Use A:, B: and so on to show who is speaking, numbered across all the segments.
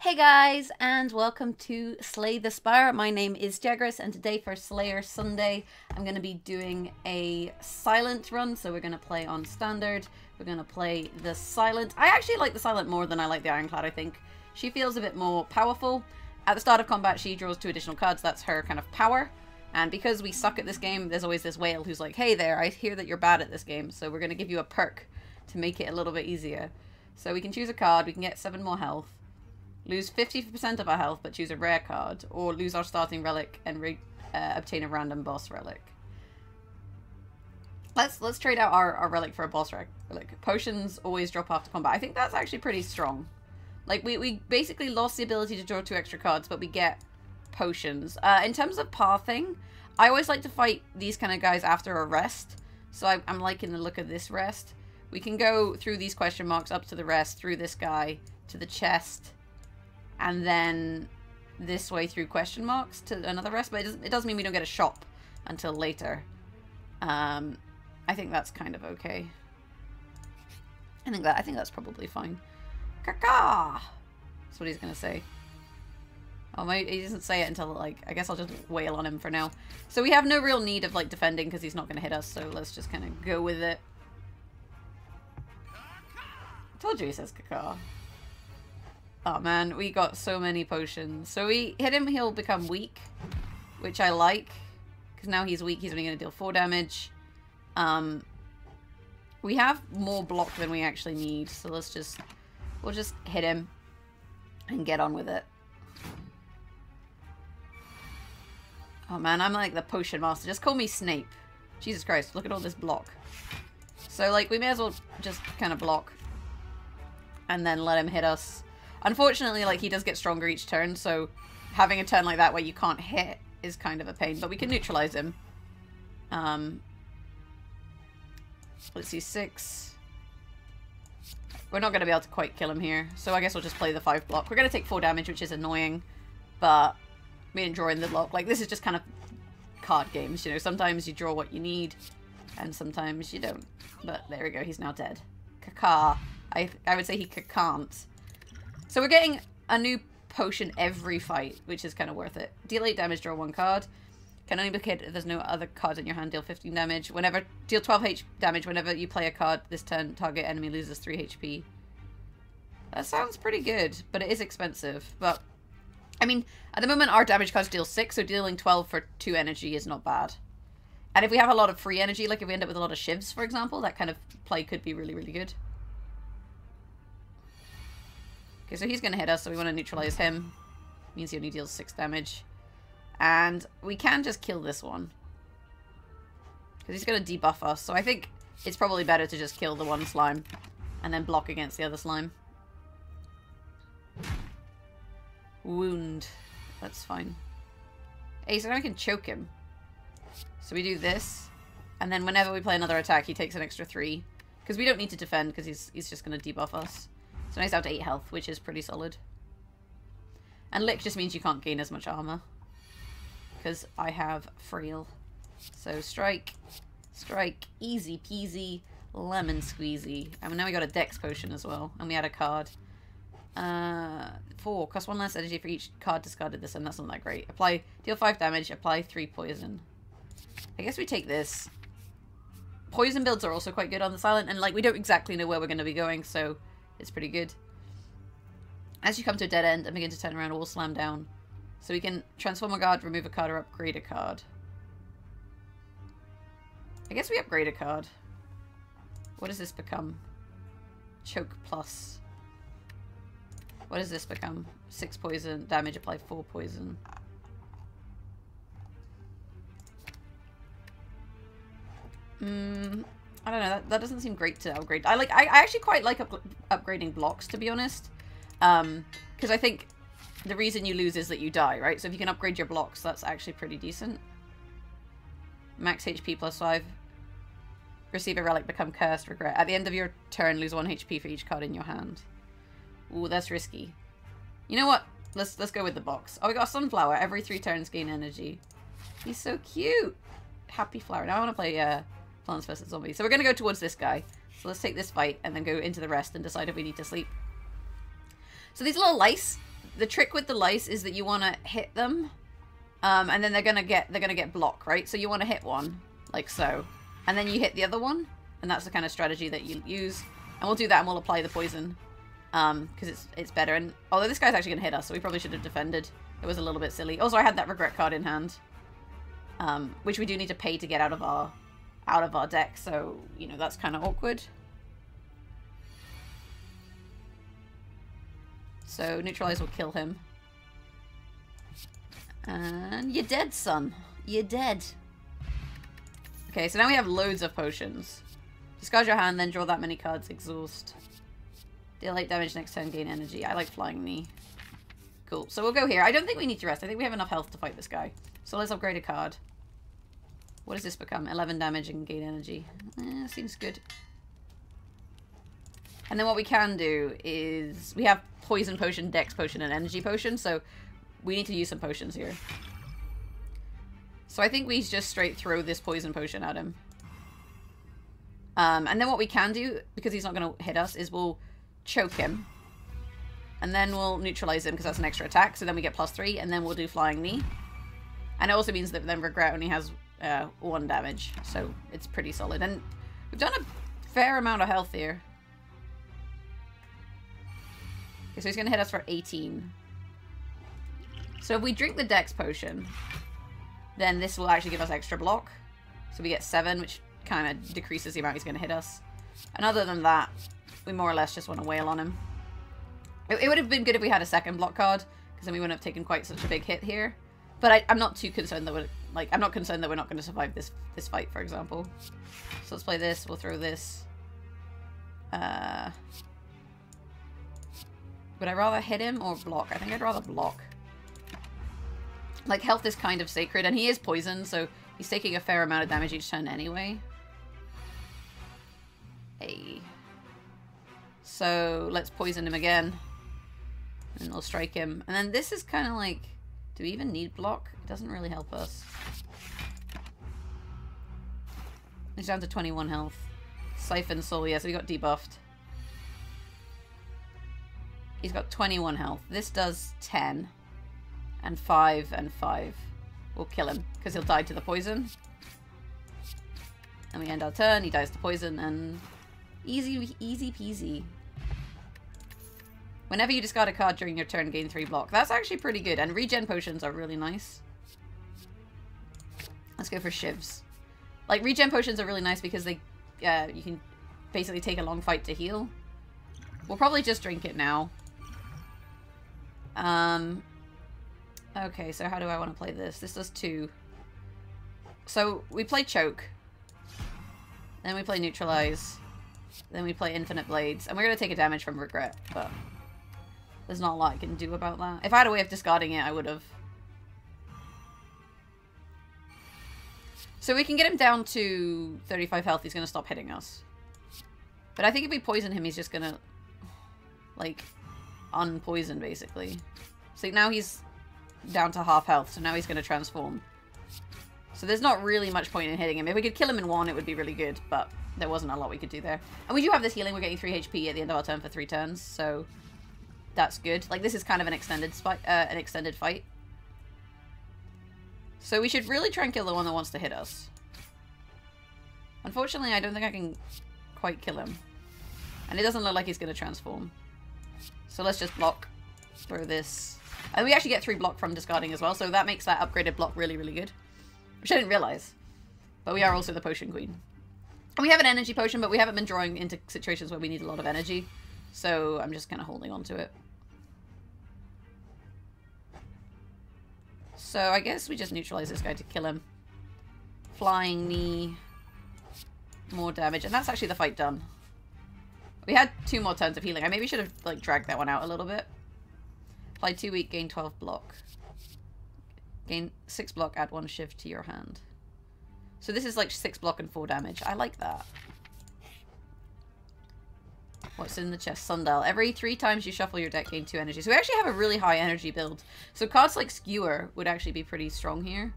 A: Hey guys, and welcome to Slay the Spire. My name is Jaggerous, and today for Slayer Sunday, I'm going to be doing a silent run. So we're going to play on standard. We're going to play the silent. I actually like the silent more than I like the ironclad, I think. She feels a bit more powerful. At the start of combat, she draws 2 additional cards. That's her kind of power. And because we suck at this game, there's always this whale who's like, hey there, I hear that you're bad at this game. So we're going to give you a perk to make it a little bit easier. So we can choose a card. We can get 7 more health. Lose 50% of our health, but choose a rare card, or lose our starting relic and obtain a random boss relic. Let's trade out our relic for a boss relic. Potions always drop after combat. I think that's actually pretty strong. Like, we basically lost the ability to draw 2 extra cards, but we get potions. In terms of pathing, I always like to fight these kind of guys after a rest. So I'm liking the look of this rest. We can go through these question marks up to the rest, through this guy, to the chest, and then this way through question marks to another rest, but it doesn't mean we don't get a shop until later. I think that's kind of okay. I think that's probably fine. Caca! That's what he's gonna say. Oh, he doesn't say it until, like, I guess I'll just wail on him for now. So we have no real need of, like, defending because he's not gonna hit us, so let's just kind of go with it. I told you he says caca. Oh man, we got so many potions. So we hit him, he'll become weak, which I like, because now he's weak, he's only going to deal 4 damage. We have more block than we actually need, so we'll just hit him and get on with it. Oh man, I'm like the potion master. Just call me Snape. Jesus Christ, look at all this block. So like, we may as well just kind of block and then let him hit us. Unfortunately, like, he does get stronger each turn, so having a turn like that where you can't hit is kind of a pain, but we can neutralize him. Let's see, 6. We're not going to be able to quite kill him here, so I guess we'll just play the 5 block. We're going to take 4 damage, which is annoying, but we didn't draw in the block. Like, this is just kind of card games, you know. Sometimes you draw what you need, and sometimes you don't. But there we go, he's now dead. Caca. I would say he can't. So we're getting a new potion every fight, which is kind of worth it. Deal 8 damage, draw 1 card. Can only be hit if there's no other cards in your hand. Deal 15 damage. Deal 12 damage whenever you play a card this turn. Target enemy loses 3 HP. That sounds pretty good, but it is expensive. But, I mean, at the moment our damage cards deal 6, so dealing 12 for 2 energy is not bad. And if we have a lot of free energy, like if we end up with a lot of shivs, for example, that kind of play could be really, really good. Okay, so he's going to hit us, so we want to neutralize him. Means he only deals 6 damage. And we can just kill this one, because he's going to debuff us. So I think it's probably better to just kill the one slime and then block against the other slime. Wound. That's fine. Hey, so now we can choke him. So we do this, and then whenever we play another attack, he takes an extra 3. Because we don't need to defend, because he's just going to debuff us. So now he's down to 8 health, which is pretty solid. And lick just means you can't gain as much armor, because I have frail. So strike, strike, easy peasy, lemon squeezy. And now we got a dex potion as well, and we had a card. 4, cost 1 less energy for each card discarded this, and that's not that great. Deal 5 damage, apply 3 poison. I guess we take this. Poison builds are also quite good on the silent, and like, we don't exactly know where we're going to be going, so it's pretty good. As you come to a dead end and begin to turn around, all slam down. So we can transform a card, remove a card, or upgrade a card. I guess we upgrade a card. What does this become? Choke plus. What does this become? 6 poison, damage, apply 4 poison. I don't know, that doesn't seem great to upgrade. I actually quite like upgrading blocks, to be honest. Because I think the reason you lose is that you die, right? So if you can upgrade your blocks, that's actually pretty decent. Max HP plus 5. Receive a relic, become cursed, regret. At the end of your turn, lose 1 HP for each card in your hand. Ooh, that's risky. You know what? Let's go with the box. Oh, we got a sunflower. Every 3 turns gain energy. He's so cute. Happy flower. Now I want to play Plants vs. Zombies. So we're going to go towards this guy. So let's take this fight and then go into the rest and decide if we need to sleep. So these little lice, the trick with the lice is that you want to hit them, and then they're gonna get block, right? So you want to hit one, like so, and then you hit the other one, and that's the kind of strategy that you use. And we'll do that, and we'll apply the poison, because it's better. And although this guy's actually gonna hit us, so we probably should have defended. It was a little bit silly. Also, I had that regret card in hand, which we do need to pay to get out of our deck. So you know that's kind of awkward. So neutralize will kill him. And you're dead, son. You're dead. Okay, so now we have loads of potions. Discard your hand, then draw that many cards. Exhaust. Deal 8 damage next turn, gain energy. I like flying knee. Cool. So we'll go here. I don't think we need to rest. I think we have enough health to fight this guy. So let's upgrade a card. What does this become? 11 damage and gain energy. Seems good. And then what we can do is we have poison potion, dex potion, and energy potion. So we need to use some potions here. So I think we just straight throw this poison potion at him. And then what we can do, because he's not going to hit us, is we'll choke him. And then we'll neutralize him because that's an extra attack. So then we get +3, and then we'll do flying knee. And it also means that then regret only has 1 damage. So it's pretty solid. And we've done a fair amount of health here. Okay, so he's going to hit us for 18. So if we drink the dex potion, then this will actually give us extra block. So we get 7, which kind of decreases the amount he's going to hit us. And other than that, we more or less just want to wail on him. It would have been good if we had a second block card, because then we wouldn't have taken quite such a big hit here. But I'm not too concerned that I'm not concerned that we're not going to survive this fight, for example. So let's play this. We'll throw this. Would I rather hit him or block? I think I'd rather block. Like, health is kind of sacred, and he is poisoned, so he's taking a fair amount of damage each turn anyway. Hey. So, let's poison him again. And we'll strike him. And then this is kind of like... Do we even need block? It doesn't really help us. He's down to 21 health. Siphon Soul, yeah, so we got debuffed. He's got 21 health. This does 10. And 5 and 5. We'll kill him, because he'll die to the poison. And we end our turn, he dies to poison, and... Easy peasy. Whenever you discard a card during your turn, gain 3 block. That's actually pretty good, and regen potions are really nice. Let's go for shivs. Like, regen potions are really nice because they... you can basically take a long fight to heal. We'll probably just drink it now. Okay, so how do I want to play this? This does 2. So, we play choke. Then we play neutralize. Then we play infinite blades. And we're going to take a damage from regret, but there's not a lot I can do about that. If I had a way of discarding it, I would have. So we can get him down to 35 health. He's going to stop hitting us. But I think if we poison him, he's just going to, like, unpoison, basically. So now he's down to half health, so now he's going to transform. So there's not really much point in hitting him. If we could kill him in 1, it would be really good, but there wasn't a lot we could do there. And we do have this healing. We're getting 3 HP at the end of our turn for 3 turns, so that's good. Like, this is kind of an extended fight. So we should really try and kill the one that wants to hit us. Unfortunately, I don't think I can quite kill him. And it doesn't look like he's going to transform. So let's just block through this. And we actually get 3 block from discarding as well, so that makes that upgraded block really, really good. Which I didn't realize. But we are also the potion queen. And we have an energy potion, but we haven't been drawing into situations where we need a lot of energy. So I'm just kind of holding on to it. So I guess we just neutralize this guy to kill him. Flying knee. More damage. And that's actually the fight done. We had 2 more turns of healing. I maybe should have, like, dragged that one out a little bit. Apply 2 weak, gain 12 block. Gain 6 block, add 1 shiv to your hand. So this is like 6 block and 4 damage. I like that. What's in the chest? Sundial. Every 3 times you shuffle your deck, gain 2 energy. So we actually have a really high energy build. So cards like Skewer would actually be pretty strong here.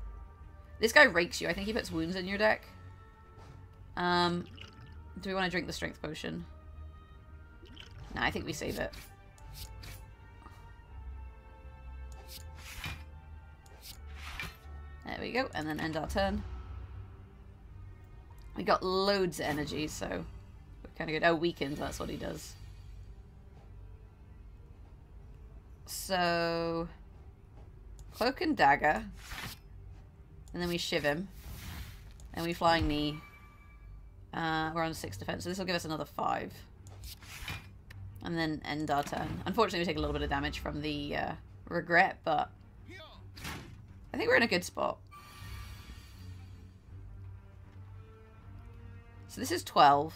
A: This guy rakes you. I think he puts wounds in your deck. Do we want to drink the strength potion? Nah, I think we save it. There we go, and then end our turn. We got loads of energy, so we're kind of good. Oh, weakened, that's what he does. So, Cloak and Dagger, and then we shiv him, and we Flying Knee. We're on 6 defense, so this will give us another 5. And then end our turn. Unfortunately, we take a little bit of damage from the regret, but I think we're in a good spot. So this is 12,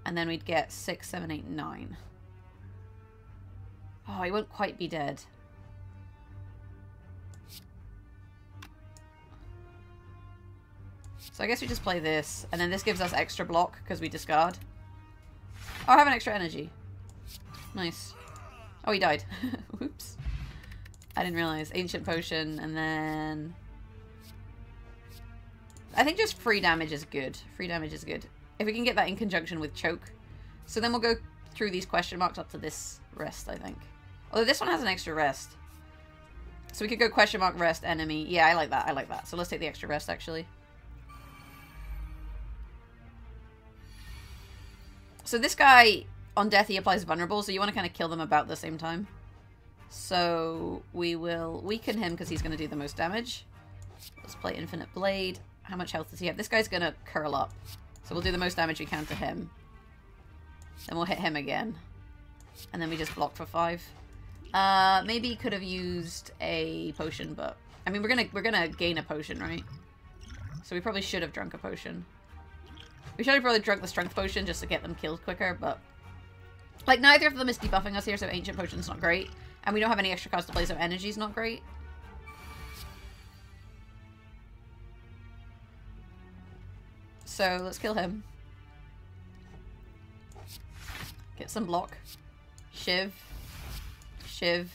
A: and then we'd get 6, 7, 8, 9. Oh, he won't quite be dead. So I guess we just play this, and then this gives us extra block because we discard. Oh, I have an extra energy. Nice. Oh, he died. Whoops. I didn't realize. Ancient Potion, and then... I think just free damage is good. Free damage is good. If we can get that in conjunction with Choke. So then we'll go through these question marks up to this rest, I think. Although this one has an extra rest. So we could go question mark, rest, enemy. Yeah, I like that. I like that. So let's take the extra rest, actually. So this guy, on death, he applies vulnerable, so you want to kind of kill them about the same time. So we will weaken him because he's going to do the most damage. Let's play Infinite Blade. How much health does he have? This guy's going to curl up. So we'll do the most damage we can to him. Then we'll hit him again. And then we just block for 5. Maybe he could have used a potion, but... I mean, we're gonna gain a potion, right? So we probably should have drunk a potion. We should have probably drunk the strength potion just to get them killed quicker, but... Like, neither of them is debuffing us here, so Ancient Potion's not great. And we don't have any extra cards to play, so Energy's not great. So, let's kill him. Get some block. Shiv. Shiv.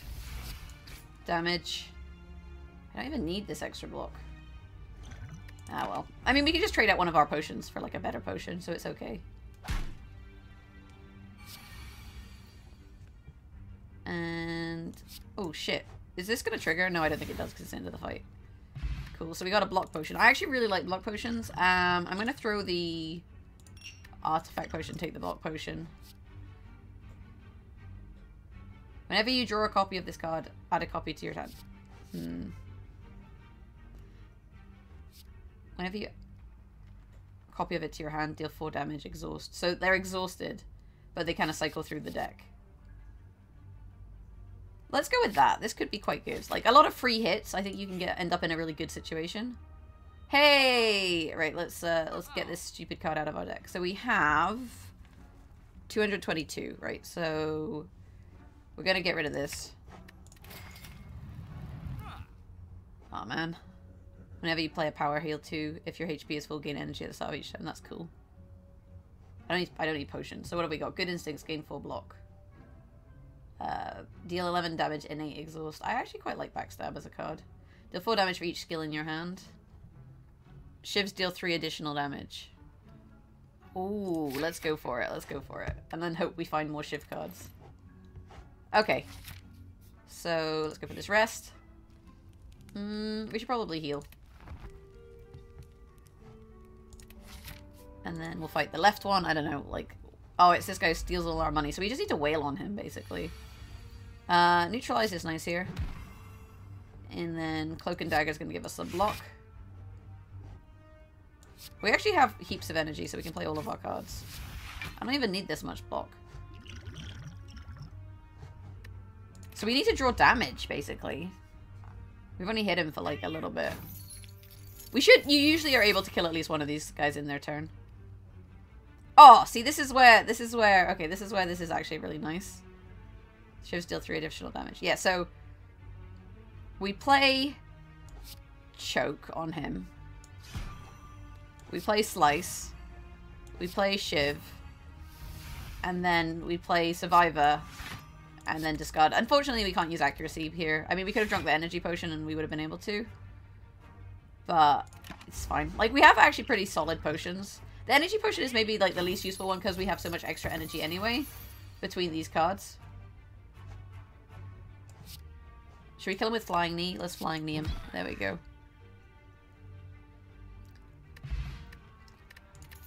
A: Damage. I don't even need this extra block. Ah, well. I mean, we could just trade out one of our potions for, like, a better potion, so it's okay. And... oh, shit. Is this gonna trigger? No, I don't think it does, because it's the end of the fight. Cool, so we got a block potion. I actually really like block potions. I'm gonna throw the artifact potion, take the block potion. Whenever you draw a copy of this card, add a copy to your hand. Whenever you... copy of it to your hand, deal 4 damage, exhaust. So they're exhausted, but they kind of cycle through the deck. Let's go with that. This could be quite good. Like, a lot of free hits. I think you can end up in a really good situation. Hey! Right, let's get this stupid card out of our deck. So we have 222, right? So we're gonna get rid of this. Oh man. Whenever you play a power heal 2, if your HP is full, gain energy at the start of each turn. That's cool. I don't need potions. So what have we got? Good instincts, gain 4 block. Deal 11 damage, innate exhaust. I actually quite like backstab as a card. Deal 4 damage for each skill in your hand. Shivs deal 3 additional damage. Ooh, let's go for it. Let's go for it. And then hope we find more shiv cards. Okay. So, let's go for this rest. We should probably heal. And then we'll fight the left one. I don't know, like... oh, it's this guy who steals all our money. So we just need to wail on him, basically. Neutralize is nice here. And then Cloak and Dagger is going to give us some block. We actually have heaps of energy, so we can play all of our cards. I don't even need this much block. So we need to draw damage, basically. We've only hit him for, like, a little bit. You usually are able to kill at least one of these guys in their turn. Oh, see, this is where, okay, this is where this is actually really nice. Shivs deal 3 additional damage. Yeah, so we play Choke on him. We play Slice. We play Shiv. And then we play Survivor. And then discard. Unfortunately, we can't use accuracy here. I mean, we could have drunk the energy potion and we would have been able to. But it's fine. Like, we have actually pretty solid potions. The energy potion is maybe, like, the least useful one because we have so much extra energy anyway between these cards. Should we kill him with Flying Knee? Let's Flying Knee him. There we go.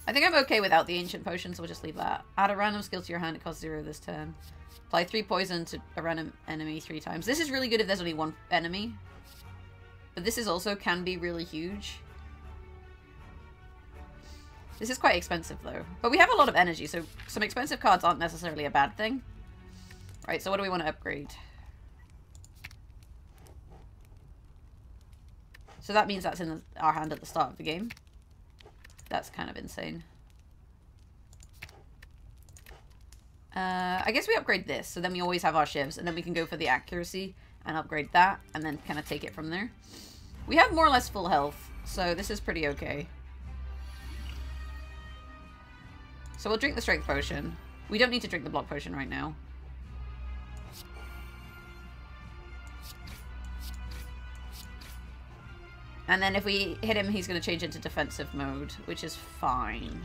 A: I think I'm okay without the ancient potion, so we'll just leave that. Add a random skill to your hand. It costs 0 this turn. Apply 3 poison to a random enemy 3 times. This is really good if there's only 1 enemy. But this is also can be really huge. This is quite expensive though. But we have a lot of energy, so some expensive cards aren't necessarily a bad thing. Right, so what do we want to upgrade? So that means that's in our hand at the start of the game. That's kind of insane. I guess we upgrade this, so then we always have our shivs, and then we can go for the accuracy and upgrade that, and then kind of take it from there. We have more or less full health, so this is pretty okay. So we'll drink the strength potion. We don't need to drink the block potion right now. And then if we hit him, he's going to change into defensive mode, which is fine.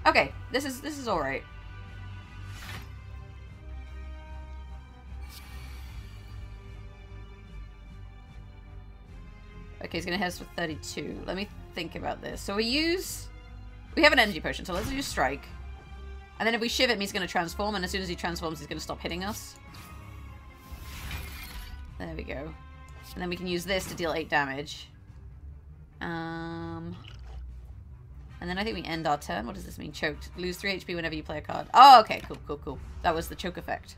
A: Okay, this is all right. Okay, he's going to hit us with 32. Let me think about this. So we have an energy potion, so let's use strike. And then if we shiv him, he's going to transform, and as soon as he transforms, he's going to stop hitting us. There we go. And then we can use this to deal 8 damage. And then I think we end our turn. What does this mean? Choked. Lose 3 HP whenever you play a card. Oh, okay. Cool, cool, cool. That was the choke effect.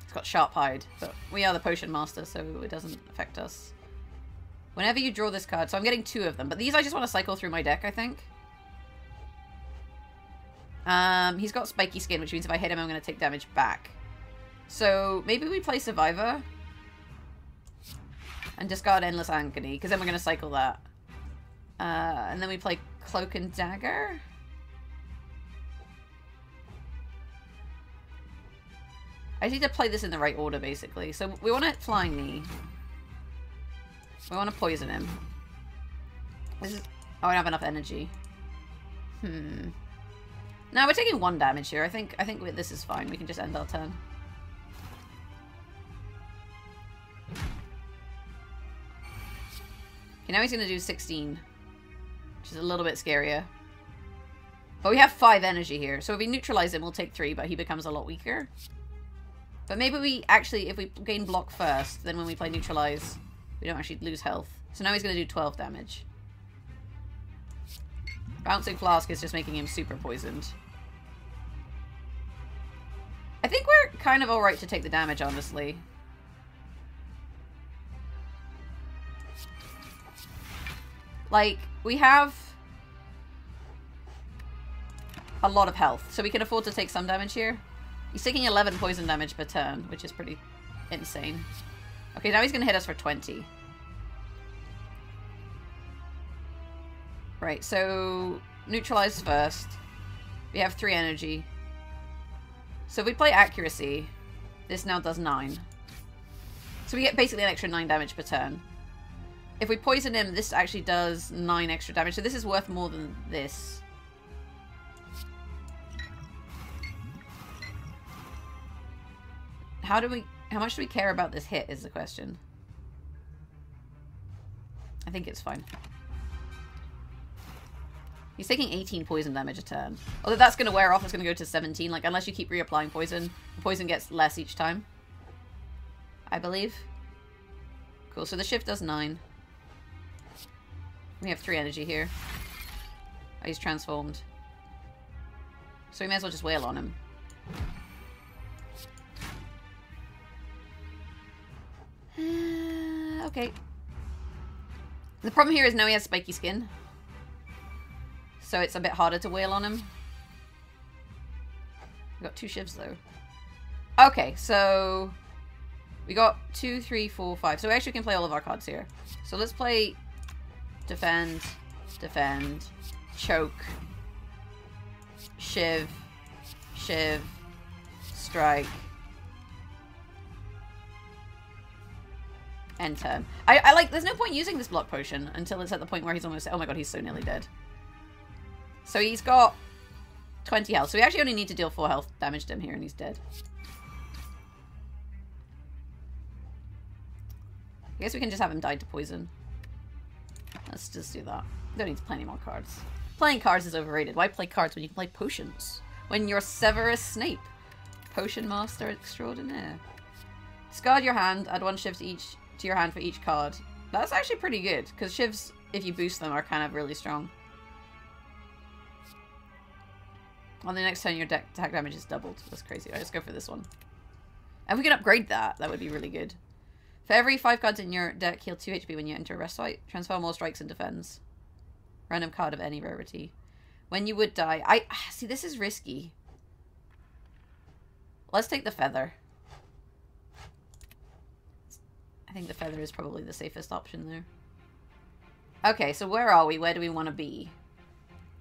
A: It's got sharp hide, but we are the potion master, so it doesn't affect us. Whenever you draw this card, so I'm getting 2 of them, but these I just want to cycle through my deck, I think. He's got spiky skin, which means if I hit him, I'm going to take damage back. So maybe we play Survivor and discard Endless Agony, because then we're going to cycle that. And then we play Cloak and Dagger. I need to play this in the right order, basically. So we want to Flying Knee. We want to poison him. This is... Oh, I don't have enough energy. No, we're taking 1 damage here. I think this is fine. We can just end our turn. Okay, now he's going to do 16. Which is a little bit scarier. But we have 5 energy here. So if we neutralize him, we'll take 3, but he becomes a lot weaker. But maybe we actually, if we gain block first, then when we play neutralize, we don't actually lose health. So now he's going to do 12 damage. Bouncing Flask is just making him super poisoned. I think we're kind of alright to take the damage, honestly. Like, we have a lot of health, so we can afford to take some damage here. He's taking 11 poison damage per turn, which is pretty insane. Okay, now he's going to hit us for 20. Right, so neutralize first. We have 3 energy. So if we play accuracy, this now does 9. So we get basically an extra 9 damage per turn. If we poison him, this actually does 9 extra damage. So this is worth more than this. How much do we care about this hit is the question. I think it's fine. He's taking 18 poison damage a turn. Although that's going to wear off, it's going to go to 17. Like, unless you keep reapplying poison, the poison gets less each time. I believe. Cool, so the shift does 9. We have 3 energy here. Oh, he's transformed. So we may as well just wail on him. Okay. The problem here is now he has spiky skin. So it's a bit harder to wail on him. We got 2 shivs though. Okay, so we got 2, 3, 4, 5. So we actually can play all of our cards here. So let's play defend, defend, choke, shiv, shiv, strike, end turn. I like, there's no point using this block potion until it's at the point where he's almost, oh my god, he's so nearly dead. So he's got 20 health. So we actually only need to deal 4 health damage to him here and he's dead. I guess we can just have him die to poison. Let's just do that. Don't need to play any more cards. Playing cards is overrated. Why play cards when you can play potions? When you're Severus Snape. Potion Master Extraordinaire. Discard your hand. Add 1 shiv to your hand for each card. That's actually pretty good, because shivs, if you boost them, are kind of really strong. On the next turn, your deck attack damage is doubled. That's crazy. Alright, let's go for this one. And if we can upgrade that, that would be really good. For every 5 cards in your deck, heal 2 HP when you enter a rest fight. Transfer more strikes and defends. Random card of any rarity. When you would die... See, this is risky. Let's take the feather. I think the feather is probably the safest option there. Okay, so where are we? Where do we want to be?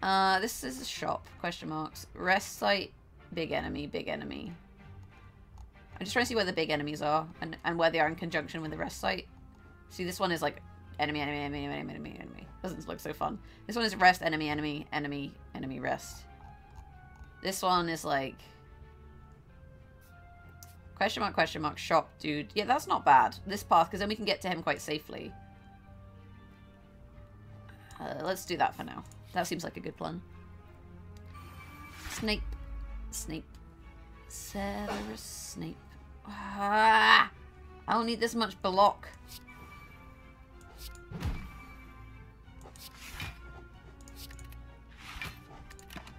A: This is a shop. Question marks. Rest site. Big enemy. Big enemy. I'm just trying to see where the big enemies are and where they are in conjunction with the rest site. See, this one is like enemy, enemy, enemy, enemy, enemy, enemy. Doesn't look so fun. This one is rest, enemy, enemy, enemy, enemy, rest. This one is like... question mark, shop, dude. Yeah, that's not bad. This path, because then we can get to him quite safely. Let's do that for now. That seems like a good plan. Snape. Snape. Severus Snape. Ah, I don't need this much block.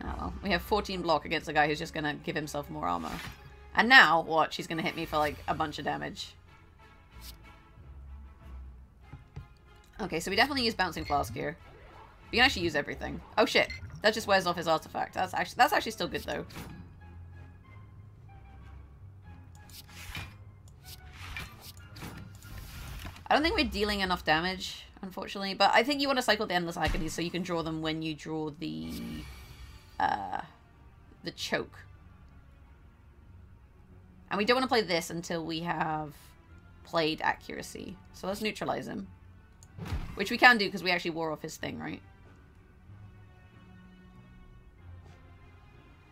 A: Oh well. We have 14 block against a guy who's just going to give himself more armor. And now, watch, he's going to hit me for like a bunch of damage. Okay, so we definitely use Bouncing Flask here. We can actually use everything. Oh shit, that just wears off his artifact. That's actually still good though. I don't think we're dealing enough damage, unfortunately, but I think you want to cycle the Endless Agonies so you can draw them when you draw the choke. And we don't want to play this until we have played Accuracy. So let's neutralize him. Which we can do because we actually wore off his thing, right?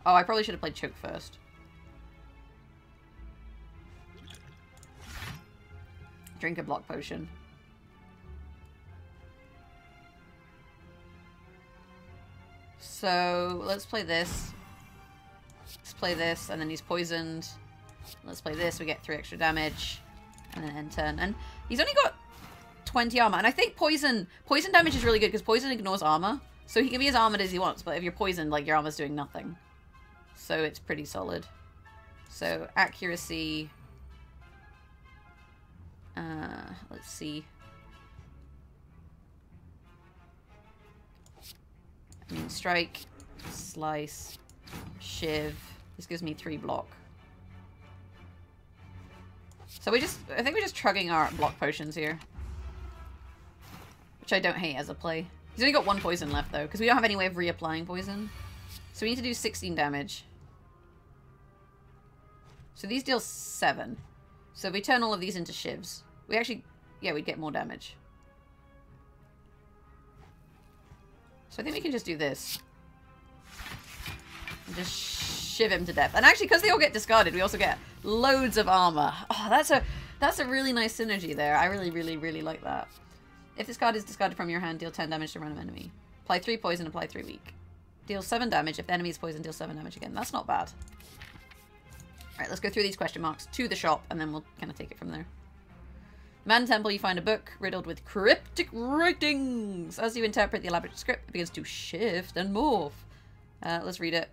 A: Oh, I probably should have played Choke first. Drink a block potion. So, let's play this. Let's play this, and then he's poisoned. Let's play this, we get 3 extra damage. And then end turn. And he's only got 20 armor. And I think poison damage is really good, because poison ignores armor. So he can be as armored as he wants, but if you're poisoned, like, your armor's doing nothing. So it's pretty solid. So, accuracy... let's see. I mean, strike, slice, shiv. This gives me 3 block. So I think we're just chugging our block potions here. Which I don't hate as a play. He's only got 1 poison left though, because we don't have any way of reapplying poison. So we need to do 16 damage. So these deal 7. So if we turn all of these into shivs, we actually, yeah, we'd get more damage. So I think we can just do this. And just shiv him to death. And actually, because they all get discarded, we also get loads of armor. Oh, that's a really nice synergy there. I really, really, really like that. If this card is discarded from your hand, deal 10 damage to a random enemy. Apply 3 poison, apply 3 weak. Deal 7 damage. If the enemy is poisoned, deal 7 damage again. That's not bad. Alright, let's go through these question marks to the shop, and then we'll kind of take it from there. Man Temple, you find a book riddled with cryptic writings. As you interpret the elaborate script, it begins to shift and morph. Let's read it.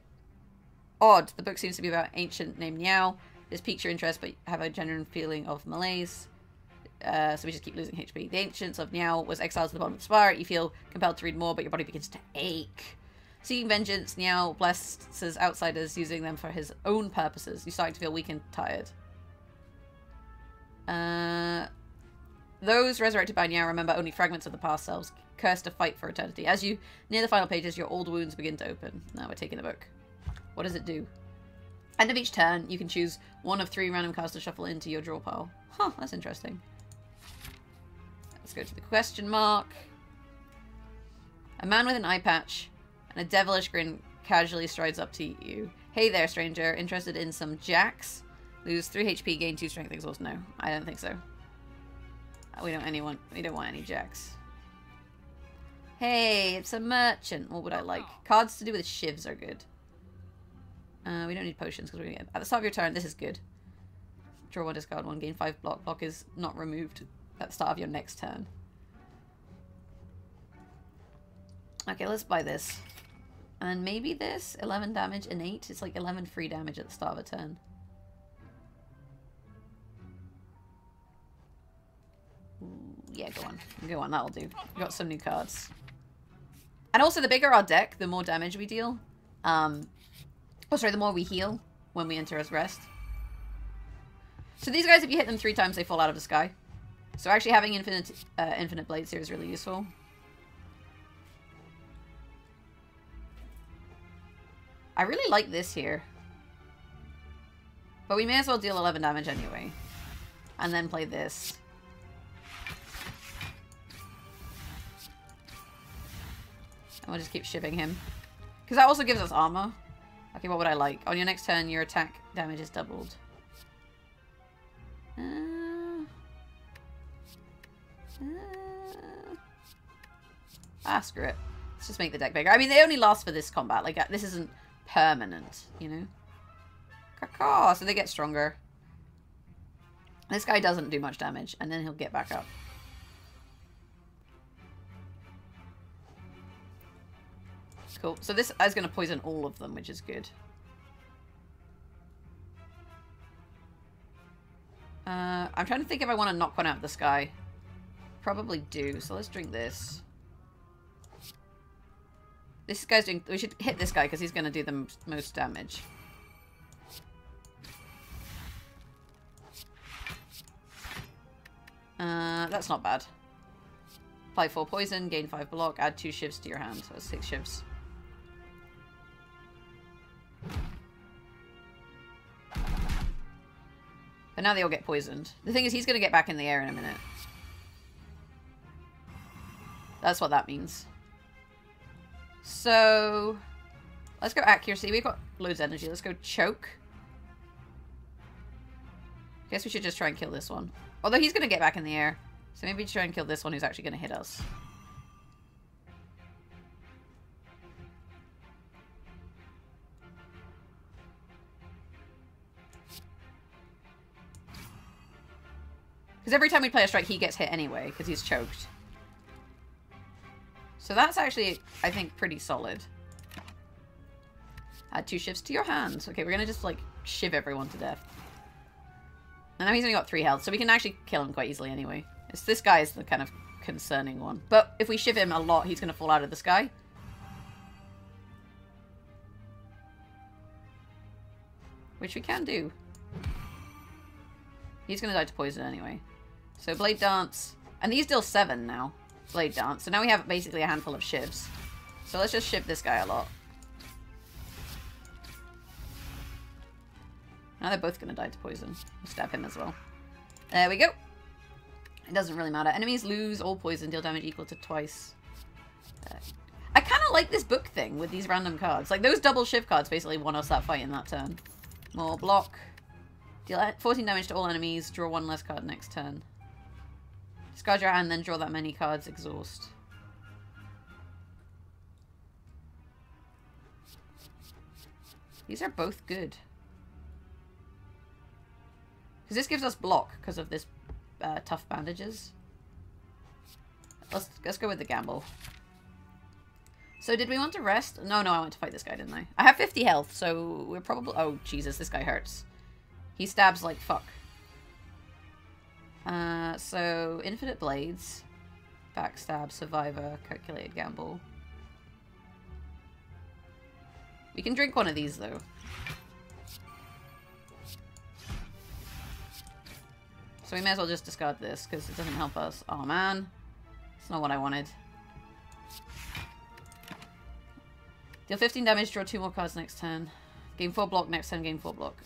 A: Odd. The book seems to be about an ancient named Niao. This piques your interest, but you have a genuine feeling of malaise. So we just keep losing HP. The ancients of Niao was exiled to the bottom of the spire. You feel compelled to read more, but your body begins to ache. Seeking vengeance, Niao blesses outsiders, using them for his own purposes. You're starting to feel weak and tired. Those resurrected by Niao remember only fragments of the past selves, cursed to fight for eternity. As you near the final pages, your old wounds begin to open. Now we're taking the book. What does it do? End of each turn, you can choose 1 of 3 random cards to shuffle into your draw pile. Huh, that's interesting. Let's go to the question mark. A man with an eye patch and a devilish grin casually strides up to you. Hey there, stranger. Interested in some jacks? Lose 3 HP, gain 2 strength exhaust. No, I don't think so. We don't want any jacks. Hey, it's a merchant. What would I like? Cards to do with shivs are good. We don't need potions because we're going to get... At the start of your turn, this is good. Draw 1, discard 1, gain 5 block. Block is not removed at the start of your next turn. Okay, let's buy this. And then maybe this. 11 damage, innate. It's like 11 free damage at the start of a turn. Ooh, yeah, go on. Go on, that'll do. We've got some new cards. And also, the bigger our deck, the more damage we deal. Oh, sorry, the more we heal when we enter as rest. So these guys, if you hit them 3 times, they fall out of the sky. So actually having infinite blades here is really useful. I really like this here. But we may as well deal 11 damage anyway. And then play this. And we'll just keep shivving him. Because that also gives us armor. Okay, what would I like? On your next turn, your attack damage is doubled. Screw it. Let's just make the deck bigger. I mean, they only last for this combat. Like, this isn't permanent, you know? Caw-caw! So they get stronger. This guy doesn't do much damage, and then he'll get back up. Cool. So this is going to poison all of them, which is good. I'm trying to think if I want to knock one out of the sky. Probably do. So let's drink this. This guy's doing... We should hit this guy because he's going to do the most damage. That's not bad. Apply 4 poison, gain 5 block, add 2 shivs to your hand. So that's 6 shivs. But now they all get poisoned. The thing is, he's going to get back in the air in a minute. That's what that means. So, let's go accuracy. We've got loads of energy. Let's go choke. Guess we should just try and kill this one. Although he's going to get back in the air. So maybe try and kill this one who's actually going to hit us. Because every time we play a strike, he gets hit anyway, because he's choked. So that's actually, I think, pretty solid. Add 2 shivs to your hands. Okay, we're going to just, like, shiv everyone to death. And now he's only got 3 health, so we can actually kill him quite easily anyway. This guy is the kind of concerning one. But if we shiv him a lot, he's going to fall out of the sky. Which we can do. He's going to die to poison anyway. So Blade Dance. And these deal 7 now. Blade Dance. So now we have basically a handful of shivs. So let's just shiv this guy a lot. Now they're both going to die to poison. We'll stab him as well. There we go. It doesn't really matter. Enemies lose all poison. Deal damage equal to twice. I kind of like this book thing with these random cards. Like those double shiv cards basically won us that fight in that turn. More block. Deal 14 damage to all enemies. Draw 1 less card next turn. Discard your hand, then draw that many cards. Exhaust. These are both good. Because this gives us block because of this tough bandages. Let's go with the gamble. So did we want to rest? No, I went to fight this guy, didn't I? I have 50 health, so we're probably... Oh, Jesus, this guy hurts. He stabs like fuck. So, infinite blades. Backstab, survivor, calculated gamble. We can drink one of these, though. So we may as well just discard this, because it doesn't help us. Oh, man. It's not what I wanted. Deal 15 damage, draw 2 more cards next turn. Gain 4 block, next turn gain 4 block.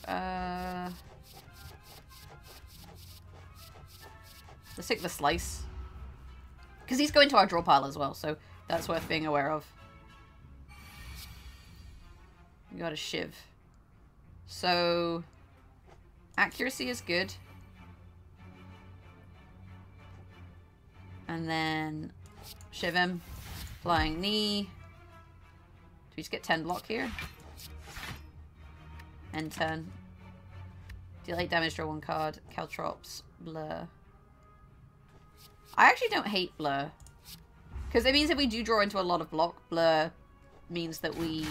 A: Let's take the slice. Because these go into our draw pile as well, so that's worth being aware of. We got a shiv. So, accuracy is good. And then shiv him. Flying knee. Do we just get 10 block here? End turn. Deal 8 damage, draw 1 card. Caltrops. Blur. I actually don't hate Blur. Because it means if we do draw into a lot of block, Blur means that we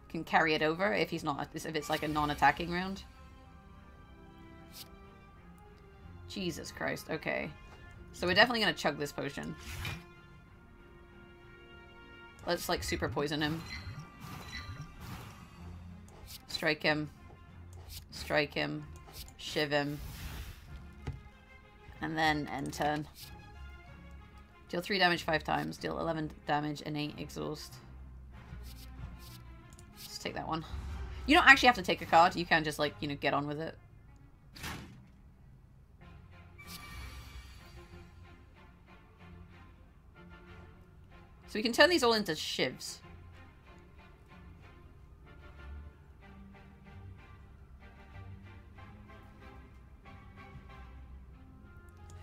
A: can carry it over if it's like a non-attacking round. Jesus Christ, okay. So we're definitely going to chug this potion. Let's like super poison him. Strike him. Strike him. Shiv him. And then end turn. Deal 3 damage 5 times. Deal 11 damage and 8 exhaust. Let's take that one. You don't actually have to take a card. You can just like, you know, get on with it. So we can turn these all into shivs.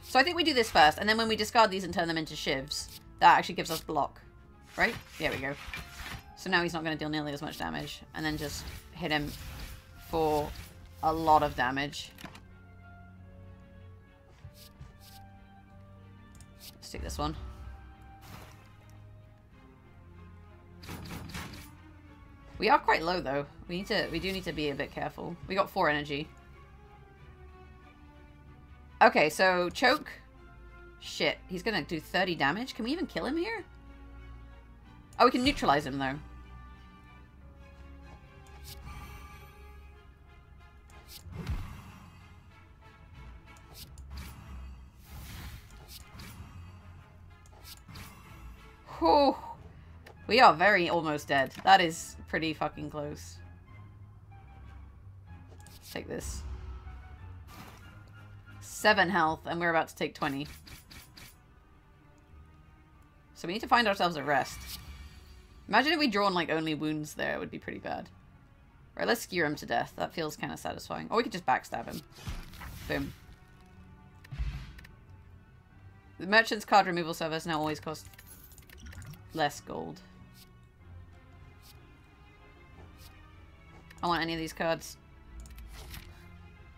A: So I think we do this first, and then when we discard these and turn them into shivs, that actually gives us block. Right? There we go. So now he's not going to deal nearly as much damage. And then just hit him for a lot of damage. Let's take this one. We are quite low though. We do need to be a bit careful. We got 4 energy. Okay, so choke. Shit, he's gonna do 30 damage. Can we even kill him here? Oh, we can neutralize him though. Whew. We are very almost dead. That is pretty fucking close. Let's take this. 7 health, and we're about to take 20. So we need to find ourselves a rest. Imagine if we drawn like only wounds there, it would be pretty bad. Alright, let's skewer him to death. That feels kind of satisfying. Or we could just backstab him. Boom. The merchant's card removal service now always costs less gold. I want any of these cards.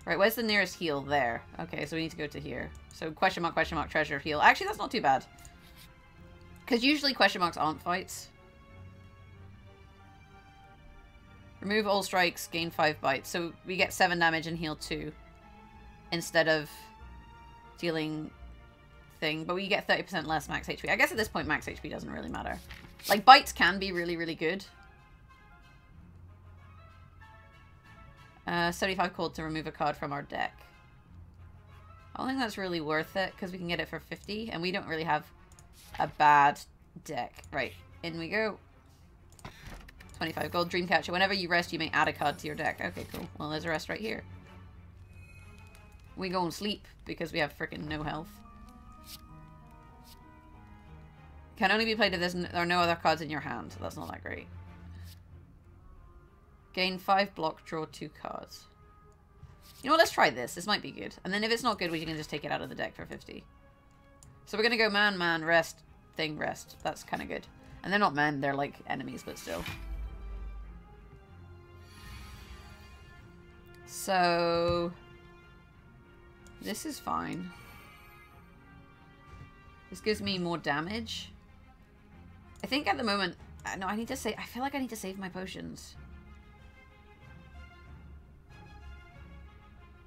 A: Right, where's the nearest heal? There. Okay, so we need to go to here. So question mark, treasure, heal. Actually, that's not too bad. Because usually question marks aren't fights. Remove all strikes, gain 5 bites. So we get 7 damage and heal 2. Instead of dealing thing. But we get 30% less max HP. I guess at this point max HP doesn't really matter. Like, bites can be really, really good. 75 gold to remove a card from our deck. I don't think that's really worth it, because we can get it for 50, and we don't really have a bad deck. Right, in we go. 25 gold, Dreamcatcher. Whenever you rest, you may add a card to your deck. Okay, cool. Well, there's a rest right here. We go and sleep, because we have freaking no health. Can only be played if there are no other cards in your hand. That's not that great. Gain 5 block, draw 2 cards. You know what, let's try this. This might be good. And then if it's not good, we can just take it out of the deck for 50. So we're going to go man, rest, thing, rest. That's kind of good. And they're not men, they're like enemies, but still. So this is fine. This gives me more damage. I think at the moment... No, I need to save... I feel like I need to save my potions.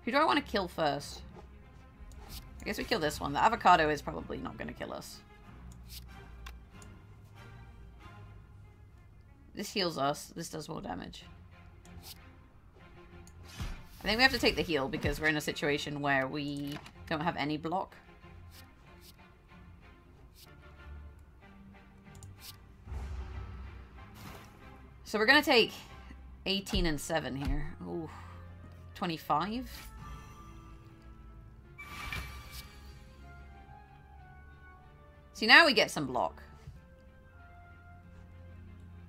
A: Who do I want to kill first? I guess we kill this one. The avocado is probably not going to kill us. This heals us. This does more damage. I think we have to take the heal because we're in a situation where we don't have any block. So we're going to take 18 and 7 here. Ooh, 25. See, now we get some block.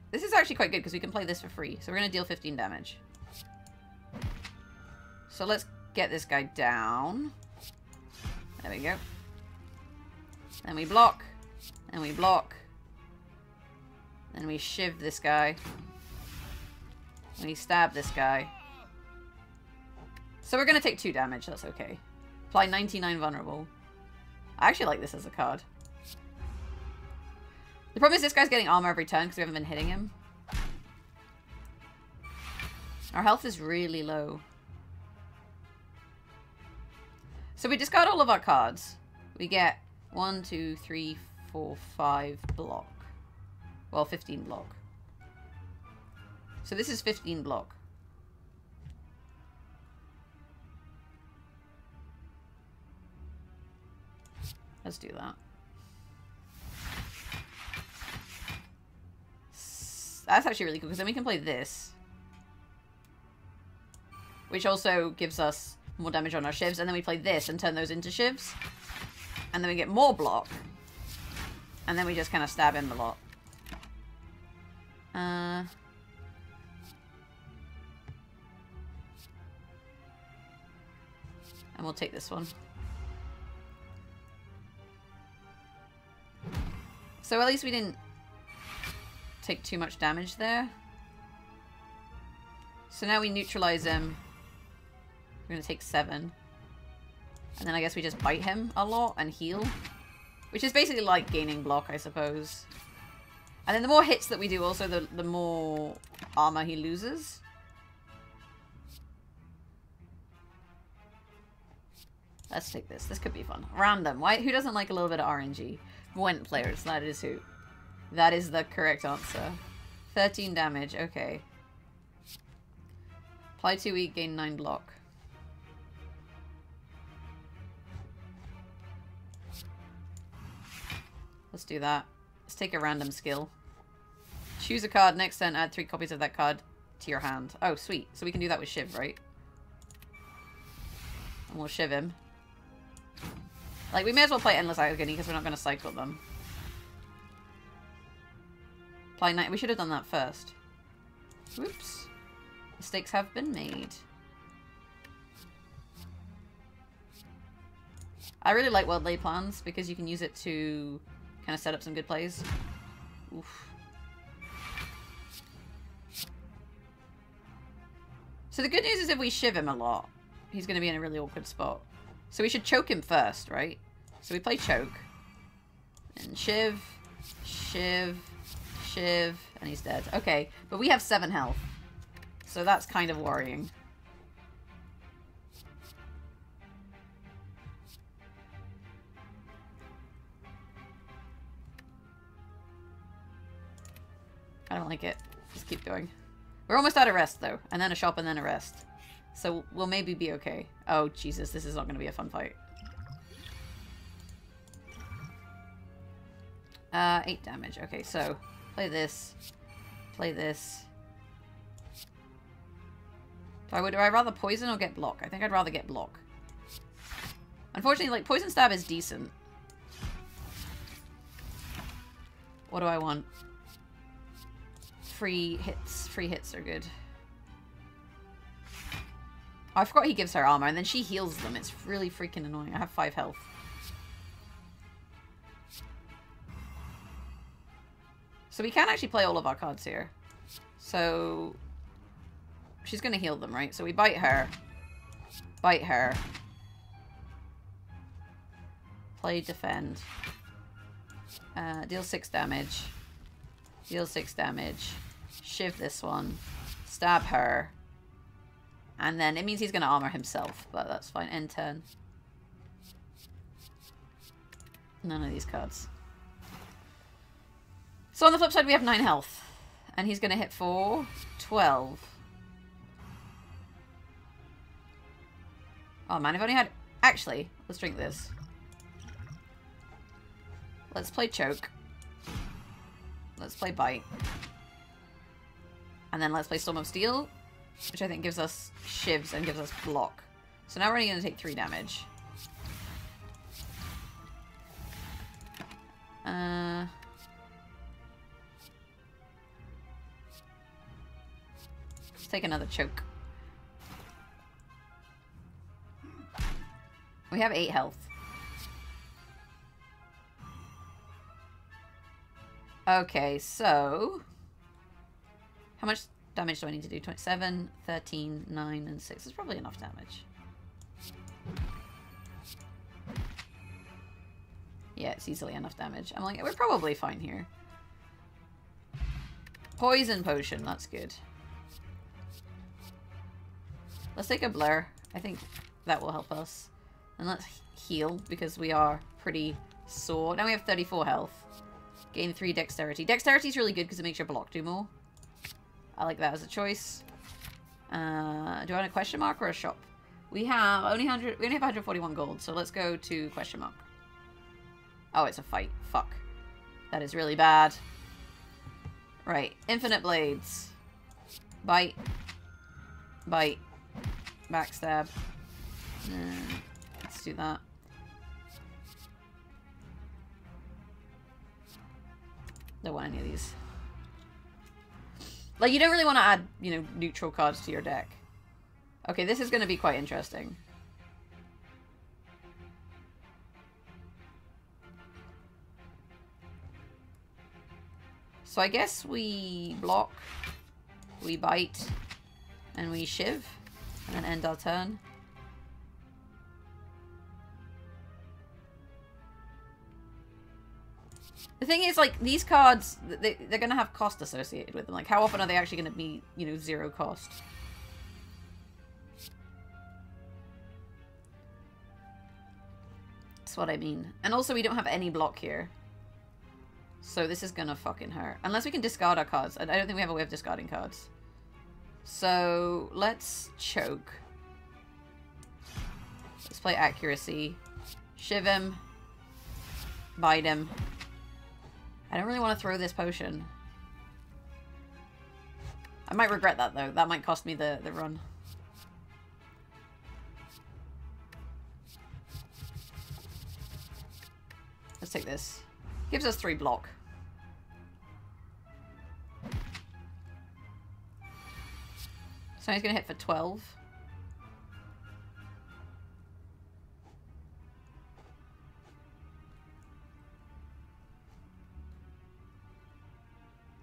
A: This is actually quite good because we can play this for free. So we're going to deal 15 damage. So let's get this guy down. There we go. Then we block. And we block. And we shiv this guy. And we stab this guy. So we're going to take 2 damage. That's okay. Apply 99 vulnerable. I actually like this as a card. The problem is this guy's getting armor every turn because we haven't been hitting him. Our health is really low. So we discard all of our cards. We get 1, 2, 3, 4, 5 block. Well, 15 block. So this is 15 block. Let's do that. That's actually really cool because then we can play this. Which also gives us more damage on our shivs. And then we play this and turn those into shivs. And then we get more block. And then we just kind of stab him a lot. And we'll take this one. So at least we didn't take too much damage there. So now we neutralize him. We're going to take 7. And then I guess we just bite him a lot and heal. Which is basically like gaining block, I suppose. And then the more hits that we do also, the more armor he loses. Let's take this. This could be fun. Random. Why? Who doesn't like a little bit of RNG? Gwent players. That is who. That is the correct answer. 13 damage. Okay. Apply 2 weak, gain 9 block. Let's do that. Let's take a random skill. Choose a card. Next turn, add 3 copies of that card to your hand. Oh, sweet. So we can do that with Shiv, right? And we'll Shiv him. Like, we may as well play Endless Agony because we're not going to cycle them. Apply 9. We should have done that first. Whoops. Mistakes have been made. I really like World Lay Plans because you can use it to kind of set up some good plays. Oof. So the good news is if we shiv him a lot, he's going to be in a really awkward spot. So we should choke him first, right? So we play choke. And shiv, shiv, shiv, and he's dead. Okay, but we have 7 health. So that's kind of worrying. I don't like it. Just keep going. We're almost out of rest, though. And then a shop and then a rest. So we'll maybe be okay. Oh, Jesus. This is not going to be a fun fight. 8 damage. Okay, so play this. Play this. Would I rather poison or get block? I think I'd rather get block. Unfortunately, like, poison stab is decent. What do I want? Free hits. Free hits are good. Oh, I forgot he gives her armor, and then she heals them. It's really freaking annoying. I have 5 health. So we can actually play all of our cards here. So she's going to heal them, right? So we bite her. Bite her. Play defend. Deal 6 damage. Deal 6 damage. Shiv this one. Stab her. And then it means he's going to armor himself, but that's fine. End turn. None of these cards. So on the flip side, we have 9 health. And he's going to hit for 12. Oh man, I've only had... Actually, let's drink this. Let's play choke. Let's play bite. And then let's play Storm of Steel, which I think gives us shivs and gives us block. So now we're only going to take 3 damage. Let's take another choke. We have 8 health. Okay, so How much damage do I need to do? 27, 13, 9, and 6. That's probably enough damage. Yeah, it's easily enough damage. I'm like, we're probably fine here. Poison potion, that's good. Let's take a blur. I think that will help us. And let's heal, because we are pretty sore. Now we have 34 health. Gain 3 dexterity. Dexterity is really good because it makes your block do more. I like that as a choice. Do I want a question mark or a shop? We have only 141 gold, so let's go to question mark. Oh, it's a fight. Fuck. That is really bad. Right. Infinite blades. Bite. Bite. Backstab. Let's do that. Don't want any of these. Like, you don't really want to add, you know, neutral cards to your deck. Okay, this is going to be quite interesting. So I guess we block, we bite, and we shiv, and then end our turn. The thing is, like, these cards, they're going to have cost associated with them. Like, how often are they actually going to be, you know, 0 cost? That's what I mean. And also, we don't have any block here. So this is going to fucking hurt. Unless we can discard our cards. I don't think we have a way of discarding cards. So, let's choke. Let's play accuracy. Shiv him. Bite him. I don't really want to throw this potion. I might regret that, though. That might cost me the run. Let's take this. Gives us 3 block. So he's going to hit for 12.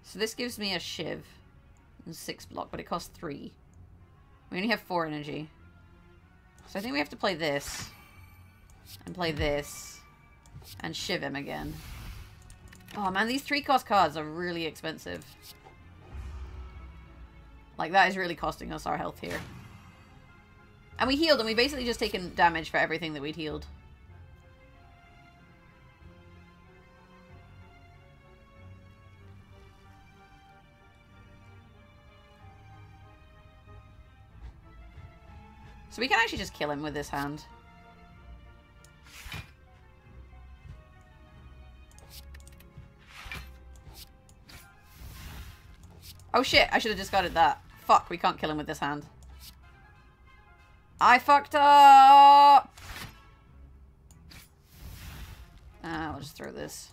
A: So this gives me a shiv and 6 block, but it costs 3. We only have 4 energy. So I think we have to play this. And play this. And shiv him again. Oh man, these 3-cost cards are really expensive. Like, that is really costing us our health here. And we healed, and we basically just taken damage for everything that we'd healed. So we can actually just kill him with this hand. Oh shit, I should have discarded that. Fuck, we can't kill him with this hand. I fucked up! I'll just throw this.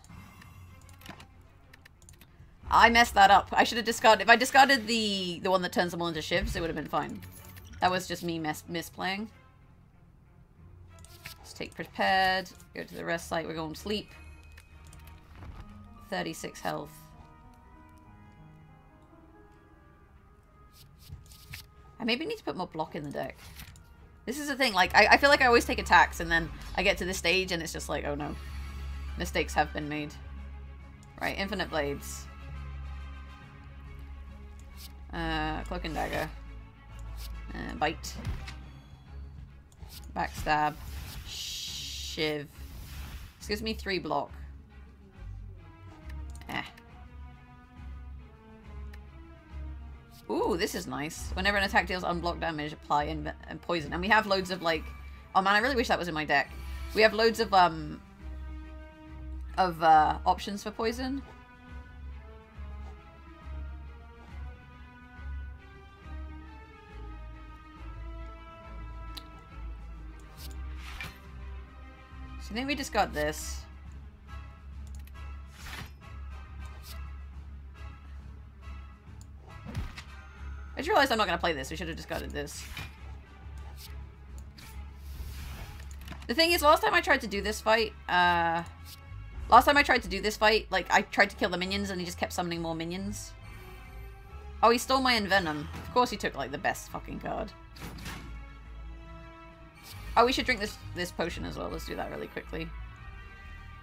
A: I messed that up. I should have discarded... If I discarded the one that turns them all into shivs, it would have been fine. That was just me misplaying. Let's take prepared. Go to the rest site. We're going to sleep. 36 health. I maybe need to put more block in the deck. This is the thing, like, I feel like I always take attacks and then I get to this stage and it's just like, oh no. Mistakes have been made. Right, infinite blades. Cloak and dagger. Bite. Backstab. Shiv. This gives me 3 block. Ooh, this is nice. Whenever an attack deals unblocked damage, apply and poison. And we have loads of, like... Oh man, I really wish that was in my deck. We have loads of options for poison. So I think we discard this. I just realized I'm not going to play this. We should have discarded this. The thing is, last time I tried to do this fight, like, I tried to kill the minions and he just kept summoning more minions. Oh, he stole my Envenom. Of course he took, like, the best fucking card. Oh, we should drink this potion as well. Let's do that really quickly.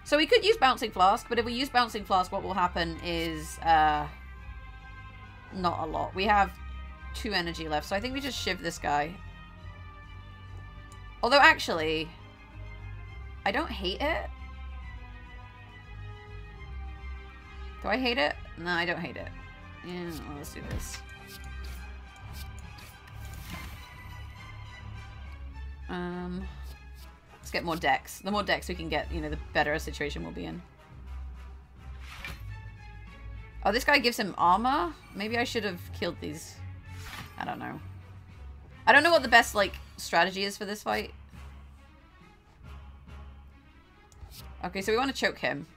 A: So we could use Bouncing Flask, but if we use Bouncing Flask, what will happen is, not a lot. We have 2 energy left, so I think we just shiv this guy. Although, actually, I don't hate it. Do I hate it? No, I don't hate it. Yeah, well, let's do this. Let's get more decks. The more decks we can get, you know, the better a situation we'll be in. Oh, this guy gives him armor? Maybe I should have killed these. I don't know. I don't know what the best, like, strategy is for this fight. Okay, so we want to choke him.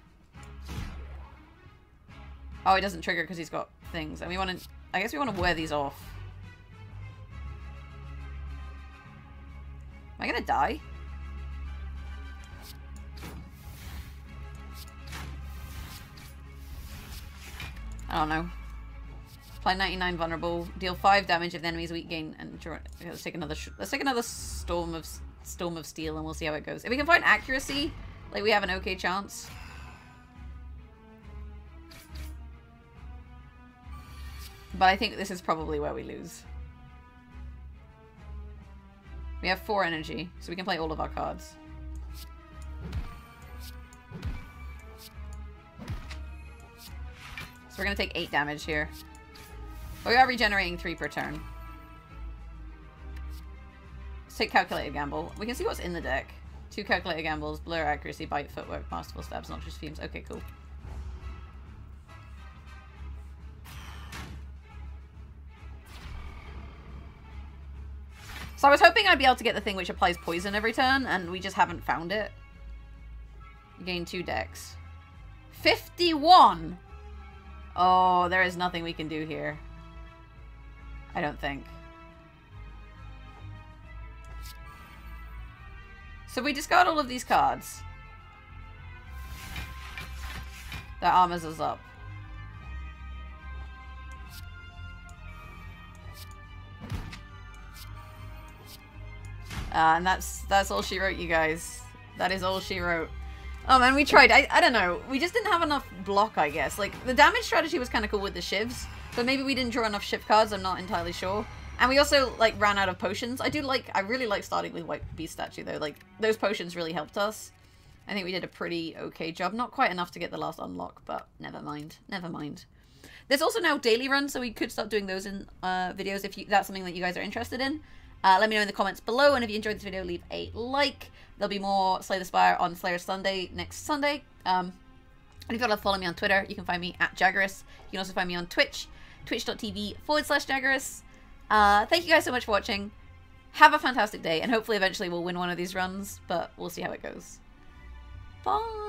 A: Oh, he doesn't trigger because he's got things. And we want to... I guess we want to wear these off. Am I going to die? I don't know. Apply 99 vulnerable. Deal 5 damage if the enemy's weak gain. And let's take another storm of steel and we'll see how it goes. If we can find accuracy, like, we have an okay chance. But I think this is probably where we lose. We have 4 energy, so we can play all of our cards. So we're going to take 8 damage here. But we are regenerating 3 per turn. Let's take Calculated Gamble. We can see what's in the deck. 2 Calculated Gambles, Blur Accuracy, Bite, Footwork, Masterful Stabs, Noxious Fumes. Okay, cool. So I was hoping I'd be able to get the thing which applies poison every turn, and we just haven't found it. Gain 2 decks. 51! Oh, there is nothing we can do here. I don't think. So we discard all of these cards. That armors us up. And that's all she wrote, you guys. That is all she wrote. Oh man, we tried. I don't know. We just didn't have enough block, I guess. Like, the damage strategy was kind of cool with the shivs, but maybe we didn't draw enough shiv cards. I'm not entirely sure. And we also, like, ran out of potions. I really like starting with White Beast Statue, though. Like, those potions really helped us. I think we did a pretty okay job. Not quite enough to get the last unlock, but never mind. Never mind. There's also now daily runs, so we could start doing those in videos if that's something that you guys are interested in. Let me know in the comments below, and if you enjoyed this video, leave a like. There'll be more Slay the Spire on Slayer Sunday next Sunday. And if you want to follow me on Twitter, you can find me at Jaggerous. You can also find me on Twitch, twitch.tv/Jaggerous. Thank you guys so much for watching. Have a fantastic day, and hopefully eventually we'll win one of these runs, but we'll see how it goes. Bye!